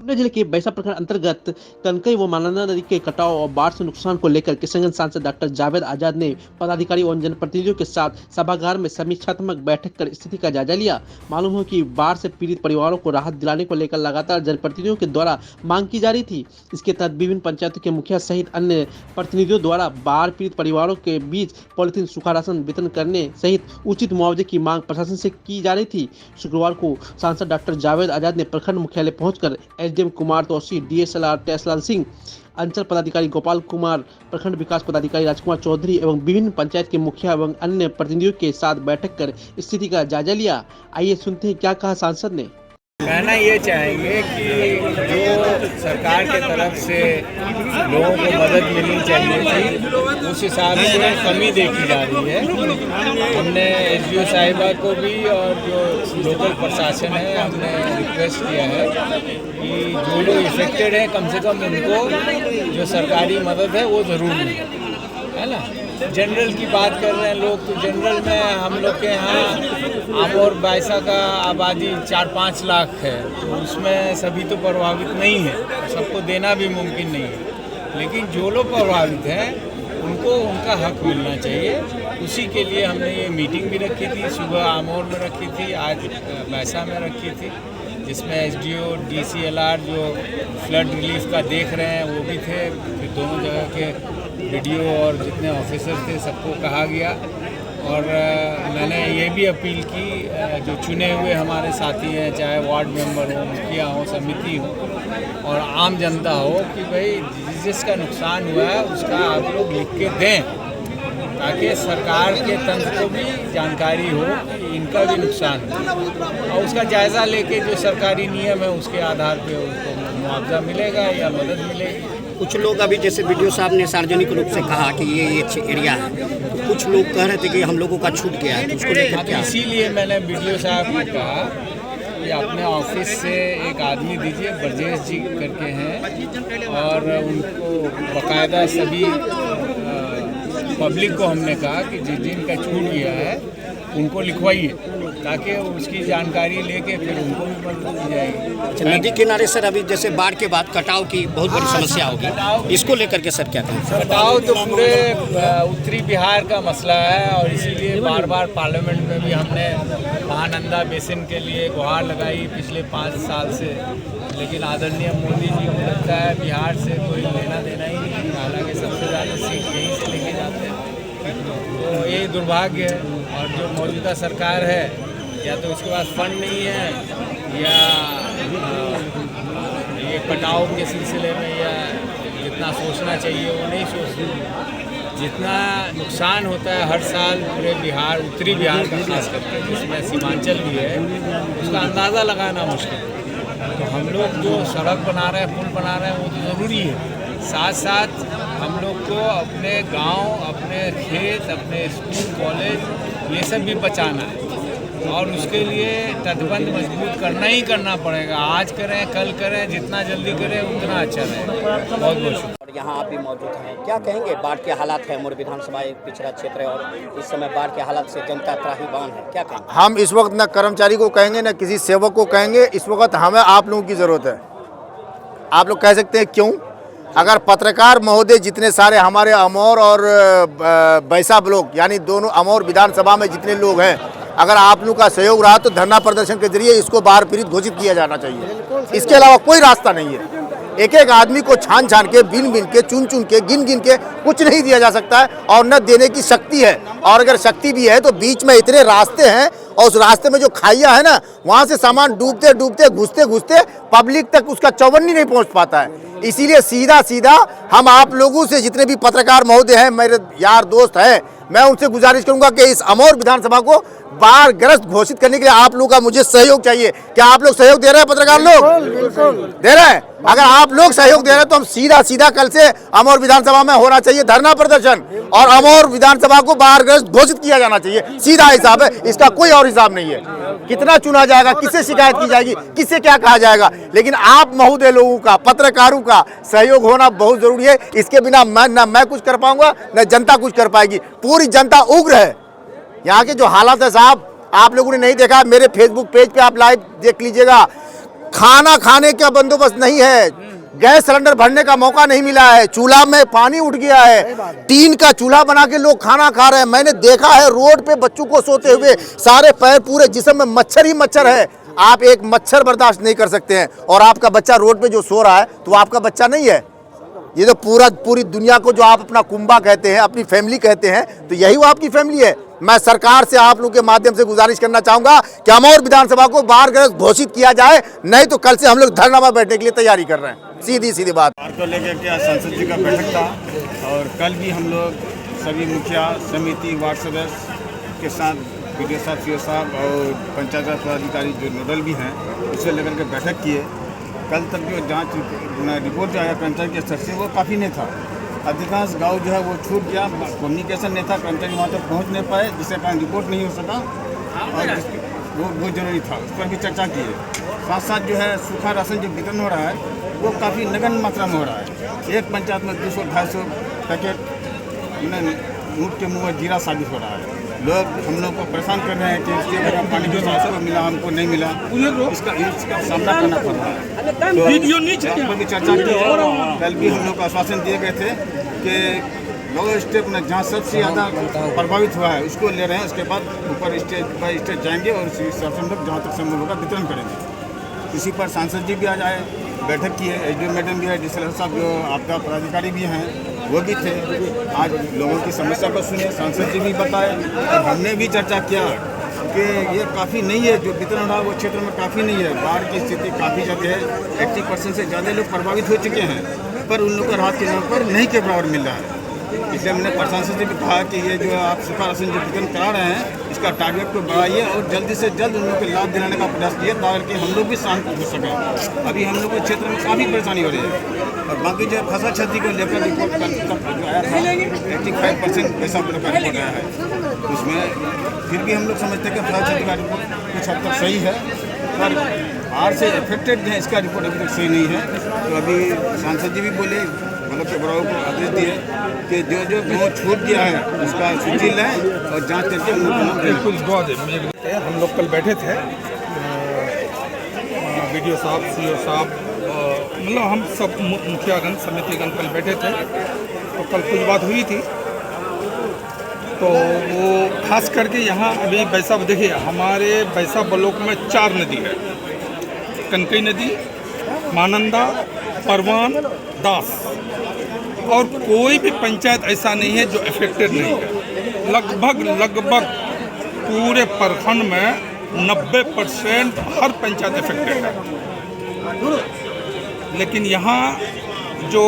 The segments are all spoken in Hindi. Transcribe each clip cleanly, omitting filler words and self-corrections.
पटना जिले के बैसा प्रखंड अंतर्गत कनकई व महानंदा नदी के कटाव और बाढ़ से नुकसान को लेकर किशनगंज सांसद डॉक्टर जावेद आजाद ने पदाधिकारी और जनप्रतिनिधियों के साथ सभागार में समीक्षात्मक बैठक कर स्थिति का जायजा लिया। मालूम हो कि बाढ़ से पीड़ित परिवारों को राहत दिलाने को लेकर लगातार जनप्रतिनिधियों के द्वारा मांग की जा रही थी। इसके तहत विभिन्न पंचायतों के मुखिया सहित अन्य प्रतिनिधियों द्वारा बाढ़ पीड़ित परिवारों के बीच पॉलिथीन, सूखा राशन वितरण करने सहित उचित मुआवजे की मांग प्रशासन से की जा रही थी। शुक्रवार को सांसद डॉक्टर जावेद आजाद ने प्रखंड मुख्यालय पहुंचकर एसडीएम कुमार तौसी, डीएसएलआर टेसलाल सिंह, अंचल पदाधिकारी गोपाल कुमार, प्रखंड विकास पदाधिकारी राजकुमार चौधरी एवं विभिन्न पंचायत के मुखिया एवं अन्य प्रतिनिधियों के साथ बैठक कर स्थिति का जायजा लिया। आइए सुनते हैं क्या कहा सांसद ने। कहना ये चाहेंगे कि जो सरकार के तरफ से लोगों को मदद मिलनी चाहिए थी उस हिसाब से कमी देखी जा रही है। हमने एसडीओ साहिबा को भी और जो लोकल प्रशासन है हमने रिक्वेस्ट किया है कि जो लोग इफेक्टेड हैं कम से कम उनको जो सरकारी मदद है वो ज़रूर मिले, है ना। जनरल की बात कर रहे हैं लोग, तो जनरल में हम लोग के यहाँ आमोर बैसा का आबादी 4-5 लाख है, तो उसमें सभी तो प्रभावित नहीं है, सबको देना भी मुमकिन नहीं है। लेकिन जो लोग प्रभावित हैं उनको उनका हक मिलना चाहिए। उसी के लिए हमने ये मीटिंग भी रखी थी, सुबह आमोर में रखी थी, आज बैसा में रखी थी, जिसमें एसडीओ, डीसीएलआर जो फ्लड रिलीफ का देख रहे हैं वो भी थे, फिर दोनों जगह के वीडियो और जितने ऑफिसर थे सबको कहा गया। और मैंने ये भी अपील की जो चुने हुए हमारे साथी हैं, चाहे वार्ड मेंबर हो, मुखिया हो, समिति हो और आम जनता हो, कि भाई जिसका नुकसान हुआ है उसका आप लोग लिख के दें, ताकि सरकार के तंत्र को भी जानकारी हो कि इनका भी नुकसान हो और उसका जायज़ा लेके जो सरकारी नियम है उसके आधार पे उसको मुआवजा मिलेगा या मदद मिलेगी। कुछ लोग अभी जैसे वीडियो साहब ने सार्वजनिक रूप से कहा कि ये एरिया है, तो कुछ लोग कह रहे थे कि हम लोगों का छूट गया है, तो उसको लेकर क्या? इसीलिए मैंने वीडियो साहब को कहा कि अपने ऑफिस से एक आदमी दीजिए, ब्रजेश जी करके हैं, और उनको बाकायदा सभी पब्लिक को हमने कहा कि जिनका छूट गया है उनको लिखवाइए, ताकि उसकी जानकारी लेके फिर उनको भी मदद दी जाएगी। नदी किनारे सर अभी जैसे बाढ़ के बाद कटाव की बहुत बड़ी समस्या होगी, इसको लेकर के सर क्या कहें? कटाव तो पूरे उत्तरी बिहार का मसला है और इसीलिए बार बार पार्लियामेंट में भी हमने महानंदा बेसिन के लिए गुहार लगाई पिछले 5 साल से, लेकिन आदरणीय मोदी जी को लगता है बिहार से कोई लेना देना ही नहीं, हालांकि सबसे ज़्यादा सीट यहीं से लेके जाते हैं। तो ये दुर्भाग्य है। और जो मौजूदा सरकार है या तो उसके पास फंड नहीं है या ये कटाव के सिलसिले में या जितना सोचना चाहिए वो नहीं सोचती। जितना नुकसान होता है हर साल पूरे बिहार, उत्तरी बिहार का खास करके, जिसमें सीमांचल भी है, उसका अंदाज़ा लगाना मुश्किल है। तो हम लोग जो सड़क बना रहे हैं, पुल बना रहे हैं, वो तो ज़रूरी है। साथ साथ हम लोग को अपने गांव, अपने खेत, अपने स्कूल, कॉलेज, ये सब भी बचाना है और उसके लिए तटबंध मजबूत करना ही करना पड़ेगा। आज करें, कल करें, जितना जल्दी करें उतना अच्छा रहेगा। बहुत बहुत। और यहाँ आप भी मौजूद हैं, क्या कहेंगे? बाढ़ के हालात है, मोर विधानसभा एक पिछड़ा क्षेत्र है और इस समय बाढ़ के हालात से जनता त्राहिमाम है, क्या कहेंगे? हम इस वक्त न कर्मचारी को कहेंगे न किसी सेवक को कहेंगे, इस वक्त हमें आप लोगों की ज़रूरत है। आप लोग कह सकते हैं क्यों? अगर पत्रकार महोदय जितने सारे हमारे अमौर और बैसा ब्लॉक यानी दोनों अमौर विधानसभा में जितने लोग हैं, अगर आप लोगों का सहयोग रहा तो धरना प्रदर्शन के जरिए इसको बाढ़ पीड़ित घोषित किया जाना चाहिए। इसके अलावा कोई रास्ता नहीं है। एक एक आदमी को छान छान के, बिन बिन के, चुन चुन के, गिन गिन के कुछ नहीं दिया जा सकता है और न देने की शक्ति है। और अगर शक्ति भी है तो बीच में इतने रास्ते हैं और उस रास्ते में जो खाइयाँ है ना, वहाँ से सामान डूबते डूबते, घुसते घुसते पब्लिक तक उसका चौवन्नी नहीं पहुँच पाता है। इसीलिए सीधा सीधा हम आप लोगों से, जितने भी पत्रकार महोदय हैं, मेरे यार दोस्त हैं, मैं उनसे गुजारिश करूंगा कि इस अमौर विधानसभा को बाढ़ ग्रस्त घोषित करने के लिए आप लोगों का मुझे सहयोग चाहिए। क्या आप लोग सहयोग दे रहे हैं? पत्रकार लोग दे रहे हैं? अगर आप लोग सहयोग दे रहे हैं तो हम सीधा सीधा कल से अमौर विधानसभा में होना चाहिए धरना प्रदर्शन और अमौर विधानसभा को बाढ़ ग्रस्त घोषित किया जाना चाहिए। सीधा हिसाब है, इसका कोई और हिसाब नहीं है। कितना चुना जाएगा, किससे शिकायत की जाएगी, किससे क्या कहा जाएगा, लेकिन आप महोदय लोगों का, पत्रकारों का सहयोग होना बहुत जरूरी है। इसके बिना मैं कुछ कर पाऊंगा, न जनता कुछ कर पाएगी। पूरी जनता उग्र है। यहाँ के जो हालात है साहब, आप लोगों ने नहीं देखा, मेरे फेसबुक पेज पे आप लाइव देख लीजिएगा। खाना खाने का बंदोबस्त नहीं है, गैस सिलेंडर भरने का मौका नहीं मिला है, चूल्हा में पानी उठ गया है, टीन का चूल्हा बना के लोग खाना खा रहे हैं। मैंने देखा है रोड पे बच्चों को सोते हुए, सारे पैर पूरे जिस्म में मच्छर ही मच्छर है। आप एक मच्छर बर्दाश्त नहीं कर सकते हैं और आपका बच्चा रोड पे जो सो रहा है तो आपका बच्चा नहीं है। ये तो पूरी दुनिया को जो आप अपना कुंबा कहते हैं, अपनी फैमिली कहते हैं, तो यही वो आपकी फैमिली है। मैं सरकार से आप लोगों के माध्यम से गुजारिश करना चाहूंगा कि अमौर विधानसभा को बाढ़ ग्रस्त घोषित किया जाए, नहीं तो कल से हम लोग धरना में बैठने के लिए तैयारी कर रहे हैं। सीधी बात। बाढ़ को लेकर के आज सांसद जी का बैठक था और कल भी हम लोग सभी मुखिया समिति वार्ड सदस्य के साथ बीडीओ साहब, सीओ साहब और पंचायत राज पदाधिकारी जो नोडल भी हैं उससे लेकर के बैठक किए। कल तक जो जांच रिपोर्ट जो आया कर्मचारी के स्तर से वो काफ़ी नहीं था। अधिकांश गांव जो है वो छूट गया, कम्युनिकेशन नहीं था, कर्मचारी वहाँ तक पहुँच नहीं पाए, जिसके कारण रिपोर्ट नहीं हो सका और वो बहुत जरूरी था, उस पर भी चर्चा की है। साथ साथ जो है सूखा राशन जो वितरण हो रहा है वो काफ़ी नगण्य मात्रा में हो रहा है। एक पंचायत में 200-250 पैकेट ऊँट के मुँह में जीरा साबित हो रहा है। लोग हम लोग को परेशान कर रहे हैं कि इसके अगर पानी जो सबको मिला हमको नहीं मिला, इसका सामना करना पड़ रहा है। तो इस पर भी चर्चा की है। कल भी हम लोग को आश्वासन दिए गए थे कि लो स्टेप में जहाँ सबसे ज़्यादा प्रभावित हुआ है उसको ले रहे हैं, उसके बाद ऊपर स्टेज बाई स्टेज जाएंगे और उसी हिसाब से हम लोग जहाँ तक संभव होगा वितरण करेंगे। इसी पर सांसद जी भी आज आए, बैठक की है, एसडीओ मैडम भी है, डीसीएल साहब जो आपदा पदाधिकारी भी हैं वो भी थे। आज लोगों की समस्या को सुने, सांसद जी भी बताए और हमने भी चर्चा किया कि ये काफ़ी नहीं है, जो वितरण रहा वो क्षेत्र में काफ़ी नहीं है। बाढ़ की स्थिति काफ़ी ज़्यादा है, 80% से ज़्यादा लोग प्रभावित हो चुके हैं, पर उन लोगों को राहत के नाम पर नहीं के बराबर मिल रहा है। इसलिए हमने प्रशासन से भी कहा कि ये जो आप सूखा राशन जो वितरण करा रहे हैं इसका टारगेट को बढ़ाइए और जल्दी से जल्द उन लोगों को लाभ दिलाने का प्रयास कीजिए ताकि हम लोग भी शांत हो सकें। अभी हम लोग के क्षेत्र में काफ़ी परेशानी हो रही है और बाकी जो फसल क्षति को लेकर रिपोर्ट कल आया था 85% पैसा का रिपोर्ट आया है, उसमें फिर भी हम लोग समझते हैं कि फसल क्षति का रिपोर्ट कुछ हद तक सही है, पर बाढ़ से इफेक्टेड जो है इसका रिपोर्ट अभी तक सही नहीं है। तो अभी सांसद जी भी बोले, मतलब के बराबर को आदेश दिए कि जो जो गाँव छूट गया है उसका सूची लें और जांच करके बिल्कुल हम लोग कल बैठे थे, बीडीओ साहब, सीओ साहब, मतलब हम सब मुखियागण समितिगण कल बैठे थे। तो कल कुछ बात हुई थी, तो वो खास करके यहाँ अभी बैसा देखिए हमारे बैसा ब्लॉक में 4 नदी है, कनकई नदी, महानंदा, परवान, दास, और कोई भी पंचायत ऐसा नहीं है जो अफेक्टेड नहीं है। लगभग पूरे प्रखंड में 90% हर पंचायत अफेक्टेड है। लेकिन यहाँ जो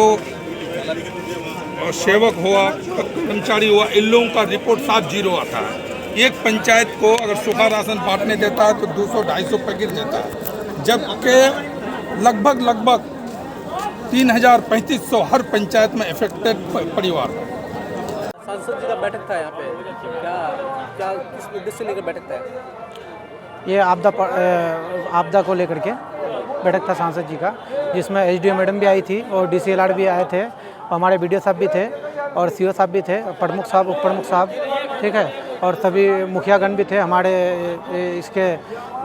सेवक हुआ, कर्मचारी हुआ, इन लोगों का रिपोर्ट साफ जीरो आता है। एक पंचायत को अगर सूखा राशन बांटने देता है तो 200-250 पैकेट देता है, जबकि लगभग 3000-3500 हर पंचायत में अफेक्टेड परिवार है। सांसद जी का बैठक था यहाँ पे, क्या किस उद्देश्य से लेकर बैठक था? ये आपदा को लेकर के बैठक था सांसद जी का, जिसमें एसडीओ मैडम भी आई थी और डीसीएलआर भी आए थे, हमारे बीडीओ साहब भी थे और सीओ साहब भी थे, प्रमुख साहब, उप प्रमुख साहब, ठीक है, और सभी मुखियागण भी थे। हमारे इसके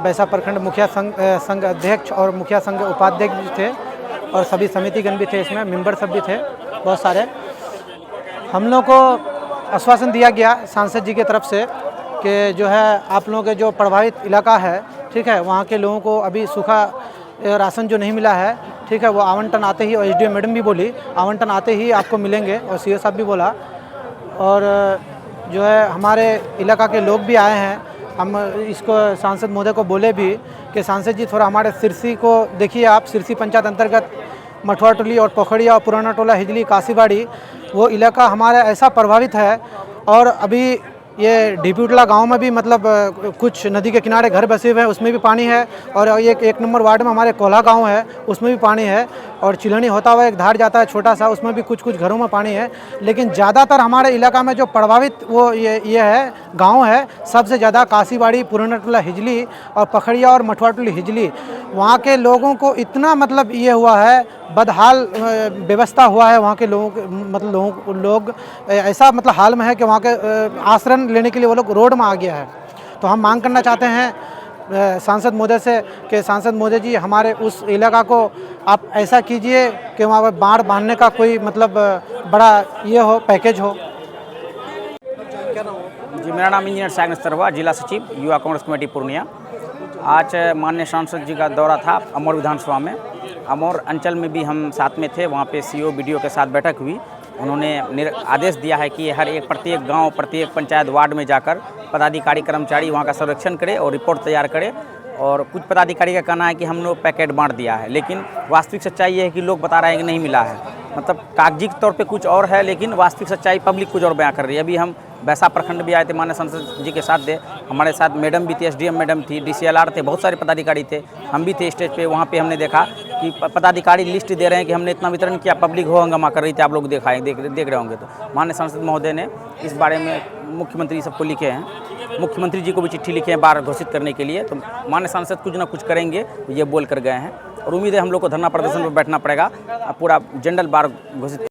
बैसा प्रखंड मुखिया संघ अध्यक्ष और मुखिया संघ उपाध्यक्ष भी थे और सभी समितिगण भी थे, इसमें मेंबर सब भी थे बहुत सारे। हम लोग को आश्वासन दिया गया सांसद जी की तरफ से कि जो है आप लोगों के जो प्रभावित इलाका है, ठीक है, वहाँ के लोगों को अभी सूखा राशन जो नहीं मिला है, ठीक है, वो आवंटन आते ही, और एसडीओ मैडम भी बोली आवंटन आते ही आपको मिलेंगे, और सीओ साहब भी बोला। और जो है हमारे इलाका के लोग भी आए हैं, हम इसको सांसद महोदय को बोले भी कि सांसद जी थोड़ा हमारे सिरसी को देखिए, आप सिरसी पंचायत अंतर्गत मठवा टोली और पोखरिया और पुराना टोला, हिजली, काशीबाड़ी, वो इलाका हमारा ऐसा प्रभावित है। और अभी ये ढीपुटला गांव में भी मतलब कुछ नदी के किनारे घर बसे हुए हैं, उसमें भी पानी है, और एक नंबर वार्ड में हमारे कोल्हा गांव है, उसमें भी पानी है, और चिलनी होता हुआ एक धार जाता है छोटा सा, उसमें भी कुछ घरों में पानी है। लेकिन ज़्यादातर हमारे इलाका में जो प्रभावित वो ये है गांव है, सबसे ज़्यादा काशीबाड़ी, पुराना टोला, हिजली और पखड़िया और मठवा टोली, हिजली, वहाँ के लोगों को इतना मतलब ये हुआ है, बदहाल व्यवस्था हुआ है वहाँ के लोगों के, मतलब लोग ऐसा मतलब हाल में है कि वहाँ के आश्रय लेने के लिए वो लोग रोड में आ गया है। तो हम मांग करना चाहते हैं सांसद महोदय से कि सांसद महोदय जी हमारे उस इलाका को आप ऐसा कीजिए कि वहाँ पर बाढ़ बांधने का कोई मतलब बड़ा ये हो, पैकेज हो। जी, मेरा नाम इंजीनियर सागर सरवा, जिला सचिव युवा कांग्रेस कमेटी पूर्णिया। आज माननीय सांसद जी का दौरा था अमौर विधानसभा में। अमौर अंचल में भी हम साथ में थे, वहाँ पे सीओ बीडीओ के साथ बैठक हुई। उन्होंने आदेश दिया है कि हर एक प्रत्येक गांव, प्रत्येक पंचायत वार्ड में जाकर पदाधिकारी कर्मचारी वहाँ का सर्वेक्षण करे और रिपोर्ट तैयार करे। और कुछ पदाधिकारी का कहना है कि हम लोग पैकेट बांट दिया है, लेकिन वास्तविक सच्चाई ये है कि लोग बता रहे हैं कि नहीं मिला है। मतलब कागजी तौर पे कुछ और है, लेकिन वास्तविक सच्चाई पब्लिक कुछ और बयां कर रही है। अभी हम वैसा प्रखंड भी आए थे, माननीय सांसद जी के साथ थे, हमारे साथ मैडम भी थी, एसडीएम मैडम थी, डीसीएलआर थे, बहुत सारे पदाधिकारी थे, हम भी थे स्टेज पे। वहाँ पे हमने देखा कि पदाधिकारी लिस्ट दे रहे हैं कि हमने इतना वितरण किया, पब्लिक हो हंगामा कर रही थी, आप लोग देख रहे होंगे। तो माननीय सांसद महोदय ने इस बारे में मुख्यमंत्री सबको लिखे हैं, मुख्यमंत्री जी को भी चिट्ठी लिखे हैं बाढ़ घोषित करने के लिए। तो माननीय सांसद कुछ ना कुछ करेंगे, ये बोल कर गए हैं और उम्मीद है हम लोग को धरना प्रदर्शन पर बैठना पड़ेगा, पूरा जनरल बाढ़ घोषित